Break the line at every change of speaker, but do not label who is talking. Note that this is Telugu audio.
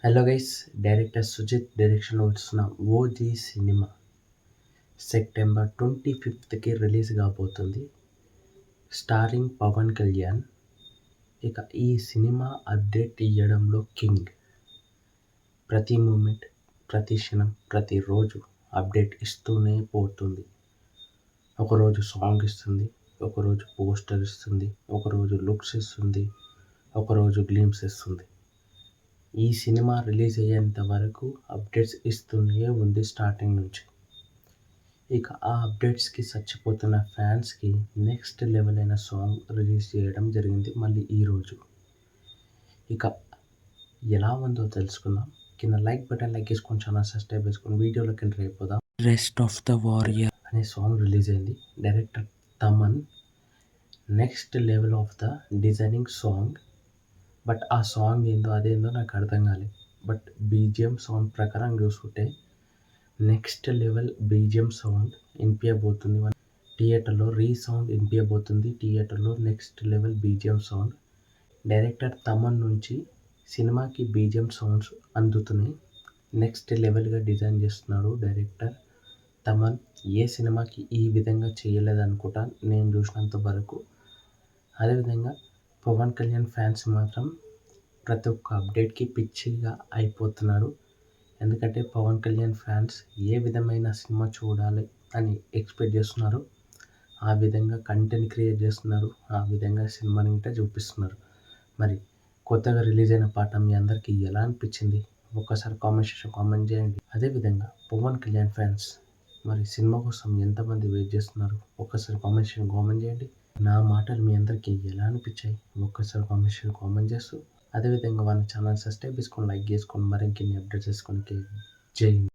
హలో గైస్, డైరెక్టర్ సుజిత్ డైరెక్షన్లో వస్తున్న ఓజీ సినిమా సెప్టెంబర్ 25కి రిలీజ్ కాబోతుంది. స్టారింగ్ పవన్ కళ్యాణ్. ఇక ఈ సినిమా అప్డేట్ ఇవ్వడంలో కింగ్. ప్రతి మూమెంట్, ప్రతి క్షణం, ప్రతిరోజు అప్డేట్ ఇస్తూనే పోతుంది. ఒకరోజు సాంగ్ ఇస్తుంది, ఒకరోజు పోస్టర్ ఇస్తుంది, ఒకరోజు లుక్స్ ఇస్తుంది, ఒకరోజు గ్లిమ్స్ ఇస్తుంది. ఈ సినిమా రిలీజ్ అయ్యేంత వరకు అప్డేట్స్ ఇస్తూనే ఉంది స్టార్టింగ్ నుంచి. ఇక ఆ అప్డేట్స్కి చచ్చిపోతున్న ఫ్యాన్స్కి నెక్స్ట్ లెవెల్ అయిన సాంగ్ రిలీజ్ చేయడం జరిగింది మళ్ళీ ఈరోజు. ఇక ఎలా ఉందో తెలుసుకుందాం. కింద లైక్ బటన్ లైక్ చేసుకొని ఛానల్ సబ్స్క్రైబ్ చేసుకొని వీడియోలోకి ఎంటర్ అయిపోదాం. రెస్ట్ ఆఫ్ ద వారియర్ అనే సాంగ్ రిలీజ్ అయింది. Director Thaman. Next level of the designing song. But ఆ సాంగ్ ఏందో అదేందో నాకు అర్థం కాలేదు. బట్ బీజిఎం సౌండ్ ప్రకారం చూసుకుంటే నెక్స్ట్ లెవెల్ బీజిఎం సౌండ్ వినిపించబోతుంది. థియేటర్లో రీసౌండ్ వినిపించబోతుంది. థియేటర్లో next level BGM sound. Director Thaman నుంచి సినిమాకి బీజిఎం సౌండ్స్ అందుతున్నాయి. నెక్స్ట్ లెవెల్గా డిజైన్ చేస్తున్నాడు డైరెక్టర్ తమన్. ఏ సినిమాకి ఈ విధంగా చేయలేదనుకుంటా నేను చూసినంత వరకు. అదేవిధంగా పవన్ కళ్యాణ్ ఫ్యాన్స్ మాత్రం ప్రతి ఒక్క అప్డేట్కి పిచ్చిగా అయిపోతున్నారు. ఎందుకంటే పవన్ కళ్యాణ్ ఫ్యాన్స్ ఏ విధమైన సినిమా చూడాలి అని ఎక్స్పెక్ట్ చేస్తున్నారు. ఆ విధంగా కంటెంట్ క్రియేట్ చేస్తున్నారు. ఆ విధంగా సినిమాని ఇంకా చూపిస్తున్నారు. మరి కొత్తగా రిలీజ్ అయిన పాట మీ అందరికీ ఎలా అనిపించింది? ఒక్కసారి కామెంట్ సెక్షన్ కామెంట్ చేయండి. అదేవిధంగా పవన్ కళ్యాణ్ ఫ్యాన్స్ మరి సినిమా కోసం ఎంతమంది వెయిట్ చేస్తున్నారు? ఒక్కసారి కామెంట్ సెక్షన్ కామెంట్ చేయండి. నా మాటలు మీ అందరికీ ఎలా అనిపించాయి? ఒక్కసారి కామెంట్ సెక్షన్ కామెంట్ చేస్తూ అదేవిధంగా వాళ్ళ ఛానల్ సబ్స్క్రైబ్ చేసుకొని లైక్ చేసుకొని మరిన్ని అప్డేట్స్ చేసుకొని జై హింద్.